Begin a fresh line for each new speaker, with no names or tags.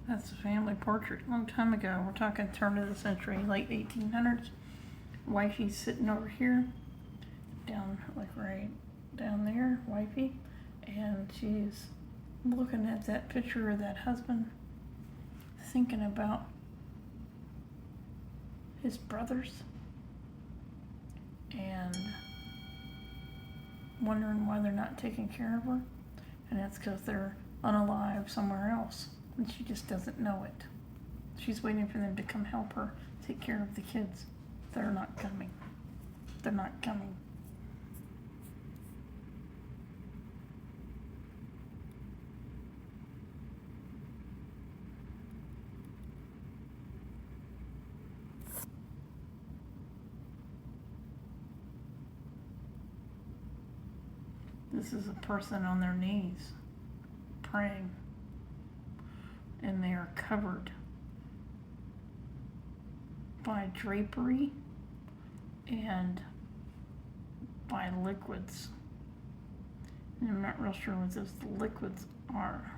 That's a family portrait, long time ago. We're talking turn of the century, late 1800s. Wifey's sitting over here, down, like right down there, wifey. And she's looking at that picture of that husband, thinking about his brothers and wondering why they're not taking care of her. And that's because they're unalive somewhere else, and she just doesn't know it. She's waiting for them to come help her take care of the kids. They're not coming. They're not coming. This is a person on their knees praying, and they are covered by drapery and by liquids. And I'm not real sure what those liquids are.